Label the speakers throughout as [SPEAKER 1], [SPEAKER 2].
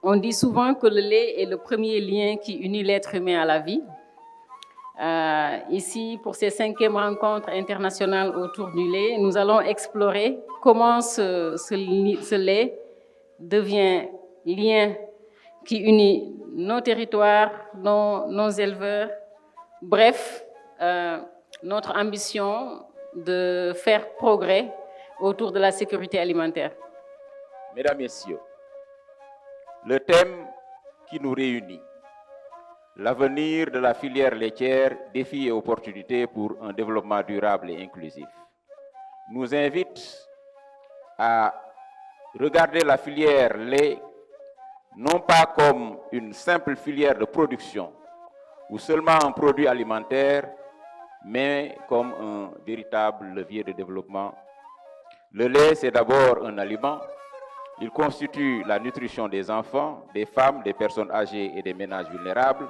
[SPEAKER 1] On dit souvent que le lait est le premier lien qui unit l'être humain à la vie. Ici, pour ces 5e rencontres internationales autour du lait, nous allons explorer comment ce lait devient lien qui unit nos territoires, nos éleveurs. Bref, notre ambition de faire progrès autour de la sécurité alimentaire.
[SPEAKER 2] Mesdames, Messieurs, le thème qui nous réunit, l'avenir de la filière laitière, défis et opportunités pour un développement durable et inclusif, nous invite à regarder la filière lait non pas comme une simple filière de production ou seulement un produit alimentaire, mais comme un véritable levier de développement. Le lait, c'est d'abord un aliment. Il constitue la nutrition des enfants, des femmes, des personnes âgées et des ménages vulnérables.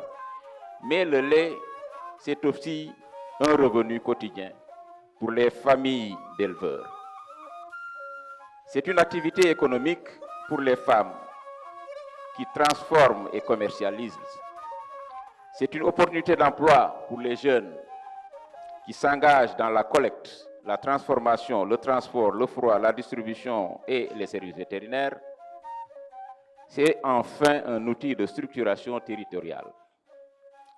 [SPEAKER 2] Mais le lait, c'est aussi un revenu quotidien pour les familles d'éleveurs. C'est une activité économique pour les femmes qui transforment et commercialisent. C'est une opportunité d'emploi pour les jeunes qui s'engagent dans la collecte, la transformation, le transport, le froid, la distribution et les services vétérinaires. C'est enfin un outil de structuration territoriale.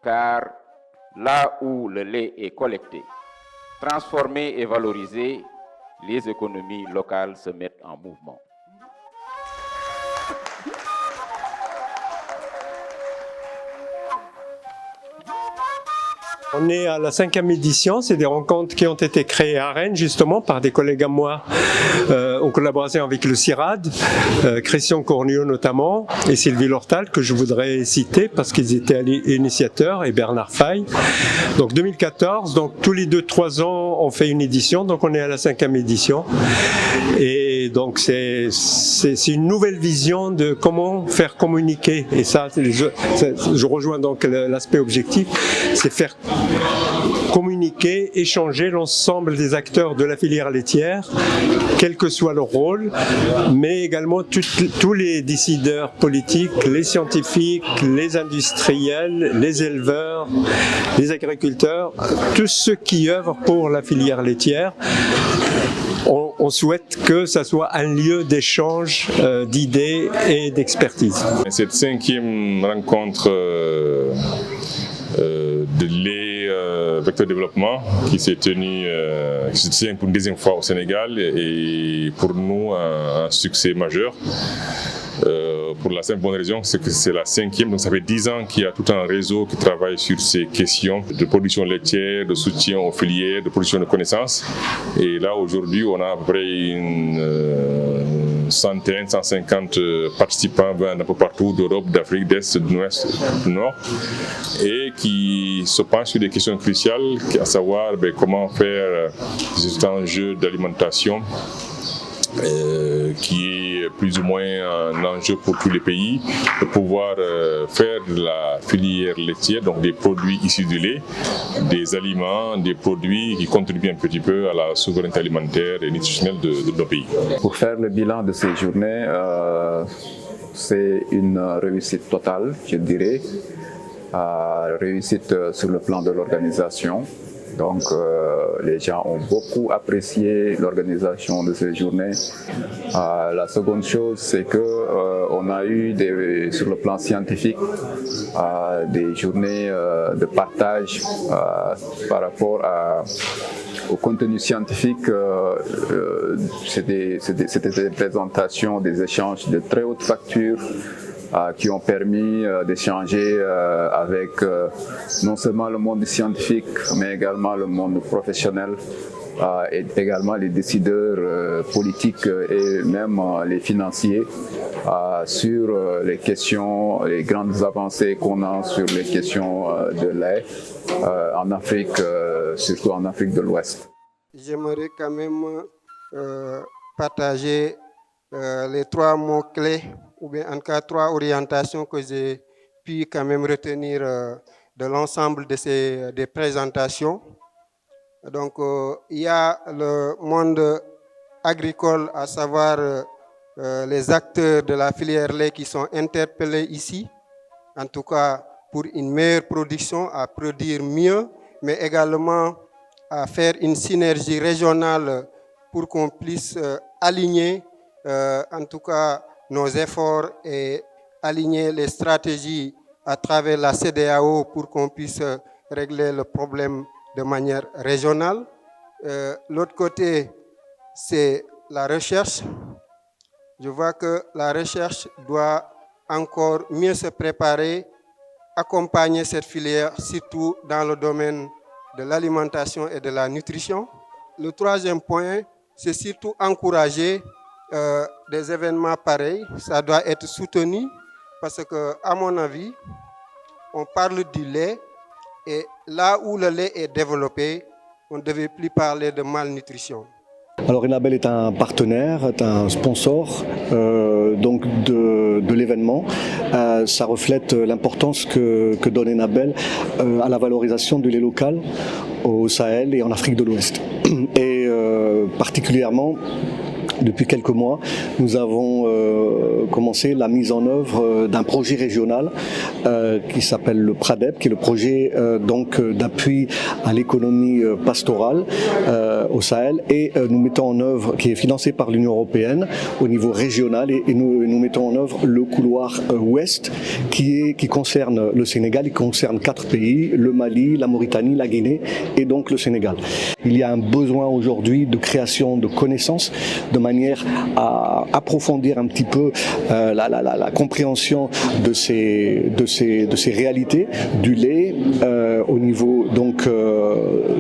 [SPEAKER 2] Car là où le lait est collecté, transformé et valorisé, les économies locales se mettent en mouvement.
[SPEAKER 3] On est à la 5e édition, c'est des rencontres qui ont été créées à Rennes justement par des collègues à moi en collaboration avec le CIRAD, Christian Cornio notamment et Sylvie Lortal que je voudrais citer parce qu'ils étaient initiateurs et Bernard Faye. Donc 2014, donc tous les 2-3 ans on fait une édition, donc on est à la 5e édition et donc c'est une nouvelle vision de comment faire communiquer et ça je rejoins donc l'aspect objectif, c'est faire communiquer, échanger l'ensemble des acteurs de la filière laitière, quel que soit leur rôle, mais également tous les décideurs politiques, les scientifiques, les industriels, les éleveurs, les agriculteurs, tous ceux qui œuvrent pour la filière laitière. On souhaite que ça soit un lieu d'échange d'idées et d'expertise.
[SPEAKER 4] Cette 5e rencontre de lait vecteur développement qui s'est tenu pour une 2e fois au Sénégal et pour nous un succès majeur. Pour la simple bonne raison, c'est que c'est la 5e, donc ça fait 10 ans qu'il y a tout un réseau qui travaille sur ces questions de production laitière, de soutien aux filières, de production de connaissances. Et là aujourd'hui, on a à peu près une centaine, 150 participants d'un peu partout d'Europe, d'Afrique, d'Est, de l'Ouest, du Nord, et qui se penchent sur des questions cruciales, à savoir comment faire cet enjeu d'alimentation qui est plus ou moins un enjeu pour tous les pays, de pouvoir faire de la filière laitière, donc des produits issus du lait, des aliments, des produits qui contribuent un petit peu à la souveraineté alimentaire et nutritionnelle de nos pays.
[SPEAKER 5] Pour faire le bilan de ces journées, c'est une réussite totale, je dirais, réussite sur le plan de l'organisation. Donc les gens ont beaucoup apprécié l'organisation de ces journées. La seconde chose, c'est que on a eu sur le plan scientifique des journées de partage par rapport au contenu scientifique. C'était des présentations, des échanges de très haute facture qui ont permis d'échanger avec non seulement le monde scientifique, mais également le monde professionnel et également les décideurs politiques et même les financiers sur les questions, les grandes avancées qu'on a sur les questions de lait en Afrique, surtout en Afrique de l'Ouest.
[SPEAKER 6] J'aimerais quand même partager les 3 mots-clés ou bien en tout cas 3 orientations que j'ai pu quand même retenir de l'ensemble de des présentations. Donc il y a le monde agricole, à savoir les acteurs de la filière lait qui sont interpellés ici, en tout cas pour une meilleure production, à produire mieux, mais également à faire une synergie régionale pour qu'on puisse aligner en tout cas nos efforts et aligner les stratégies à travers la CEDEAO pour qu'on puisse régler le problème de manière régionale. L'autre côté, c'est la recherche. Je vois que la recherche doit encore mieux se préparer, accompagner cette filière, surtout dans le domaine de l'alimentation et de la nutrition. Le troisième point, c'est surtout encourager des événements pareils. Ça doit être soutenu parce que, à mon avis, on parle du lait et là où le lait est développé, on ne devait plus parler de malnutrition.
[SPEAKER 7] Alors Enabel est un partenaire, est un sponsor donc de l'événement. Ça reflète l'importance que donne Enabel à la valorisation du lait local au Sahel et en Afrique de l'Ouest. Et particulièrement, depuis quelques mois, nous avons commencé la mise en œuvre d'un projet régional qui s'appelle le PRADEP, qui est le projet donc d'appui à l'économie pastorale au Sahel, et nous mettons en œuvre, qui est financé par l'Union européenne au niveau régional, et nous mettons en œuvre le couloir ouest qui concerne le Sénégal, qui concerne 4 pays, le Mali, la Mauritanie, la Guinée et donc le Sénégal. Il y a un besoin aujourd'hui de création de connaissances, de manière à approfondir un petit peu la compréhension de ces réalités du lait au niveau donc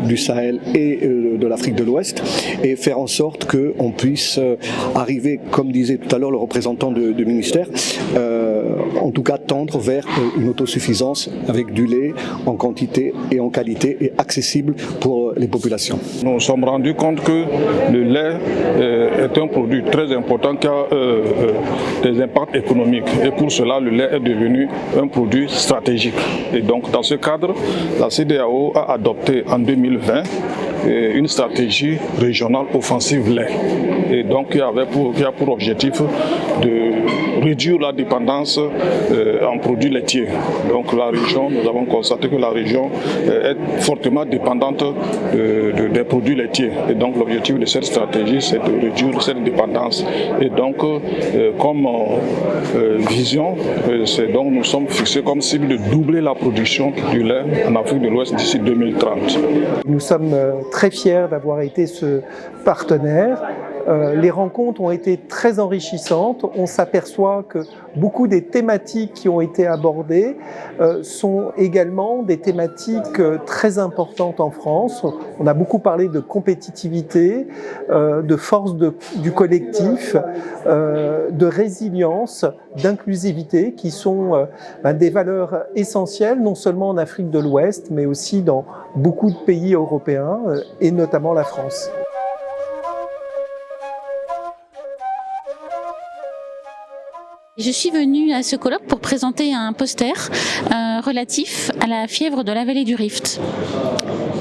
[SPEAKER 7] du Sahel et de l'Afrique de l'Ouest, et faire en sorte qu'on puisse arriver, comme disait tout à l'heure le représentant du ministère, en tout cas tendre vers une autosuffisance avec du lait en quantité et en qualité et accessible pour les populations.
[SPEAKER 8] Nous nous sommes rendus compte que le lait est un produit très important qui a des impacts économiques, et pour cela le lait est devenu un produit stratégique. Et donc dans ce cadre, la CEDEAO a adopté en 2020 une stratégie régionale offensive lait, et donc qui a pour objectif de réduire la dépendance en produits laitiers. Donc la région, nous avons constaté que la région est fortement dépendante des produits laitiers, et donc l'objectif de cette stratégie, c'est de réduire cette dépendance. Et donc comme vision, c'est donc nous sommes fixés comme cible de doubler la production du lait en Afrique de l'Ouest d'ici 2030.
[SPEAKER 9] Nous sommes très fiers d'avoir été ce partenaire. Les rencontres ont été très enrichissantes. On s'aperçoit que beaucoup des thématiques qui ont été abordées sont également des thématiques très importantes en France. On a beaucoup parlé de compétitivité, de force du collectif, de résilience, d'inclusivité, qui sont des valeurs essentielles, non seulement en Afrique de l'Ouest, mais aussi dans beaucoup de pays européens, et notamment la France.
[SPEAKER 10] Je suis venue à ce colloque pour présenter un poster relatif à la fièvre de la vallée du Rift.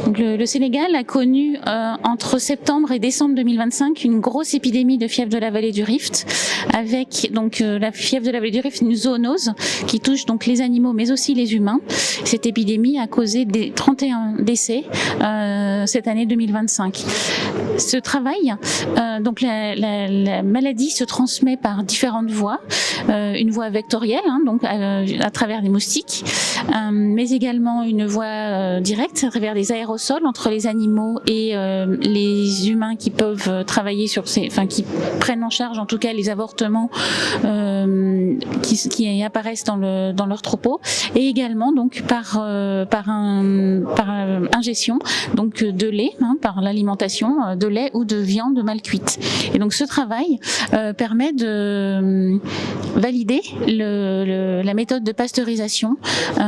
[SPEAKER 10] Donc le Sénégal a connu entre septembre et décembre 2025 une grosse épidémie de fièvre de la vallée du Rift, avec donc la fièvre de la vallée du Rift, une zoonose qui touche donc les animaux mais aussi les humains. Cette épidémie a causé 31 décès cette année 2025. Ce travail, donc la maladie se transmet par différentes voies. Une voie vectorielle, donc à travers des moustiques, mais également une voie directe à travers des aérosols entre les animaux et les humains qui peuvent travailler sur qui prennent en charge en tout cas les avortements qui apparaissent dans leur troupeau, et également donc par ingestion donc de lait, par l'alimentation de lait ou de viande mal cuite. Et donc ce travail permet de valider la méthode de pasteurisation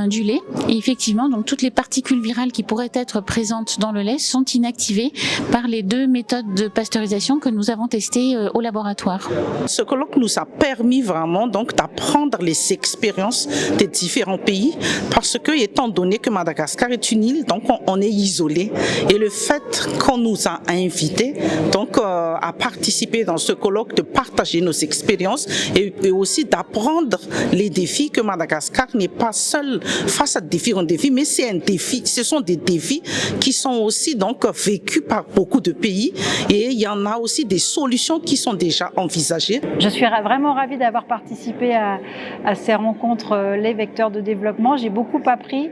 [SPEAKER 10] du lait, et effectivement donc toutes les particules virales qui pourraient être présentes dans le lait sont inactivées par les 2 méthodes de pasteurisation que nous avons testées au laboratoire.
[SPEAKER 11] Ce colloque nous a permis vraiment donc d'apprendre les expériences des différents pays, parce que étant donné que Madagascar est une île, donc on est isolé, et le fait qu'on nous a invités donc à participer dans ce colloque, de partager nos expériences et aussi d'apprendre les défis, que Madagascar n'est pas seul face à différents défis, mais c'est un défi, ce sont des défis qui sont aussi donc vécus par beaucoup de pays, et il y en a aussi des solutions qui sont déjà envisagées.
[SPEAKER 12] Je suis vraiment ravie d'avoir participé à ces rencontres Les Vecteurs de Développement. J'ai beaucoup appris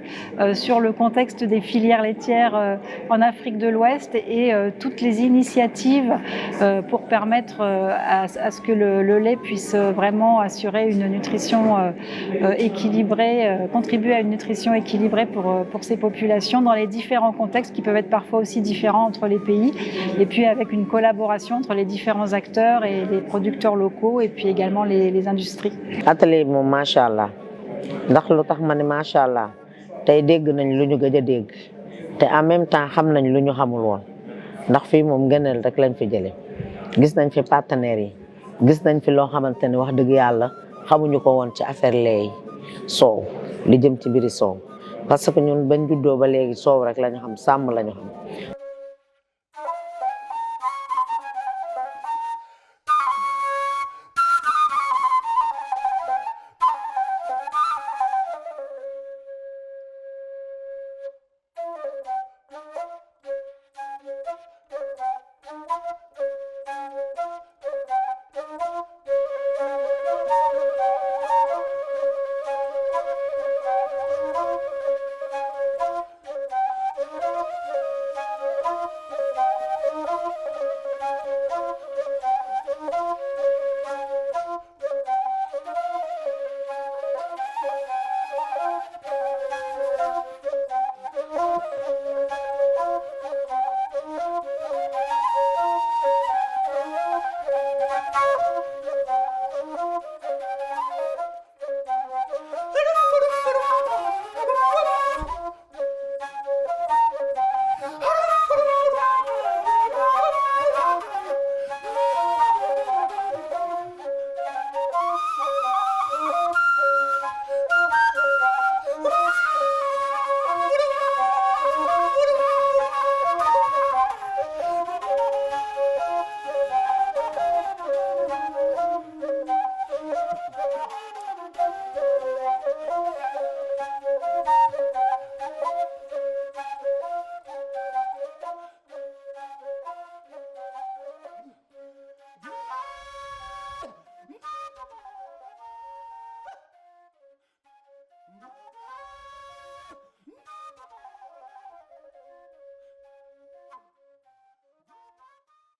[SPEAKER 12] sur le contexte des filières laitières en Afrique de l'Ouest et toutes les initiatives pour permettre à ce que le lait puisse vraiment assurer une nutrition équilibrée, contribuer à une nutrition équilibrée pour ces populations dans les différents contextes qui peuvent être parfois aussi différents entre les pays, et puis avec une collaboration entre les différents acteurs et les producteurs locaux et puis également les industries.
[SPEAKER 13] Atelier moom macha allah ndax lu tax ma ne macha allah tey dégg nañ lu ñu gëj a dégg te en même temps xam nañ lu ñu xamul woon ndax fii moom ngëneel rek lañ fi jëlee gis nañ fi partenaires yi gis nañ fi loo xamante ne wax dëgg yàlla xamuñu ko woon ci affaire lait soow li jëm ci mbiri soow parce que ñun bañ juddoo ba léegi soow rek lañu xam sàmm lañu xam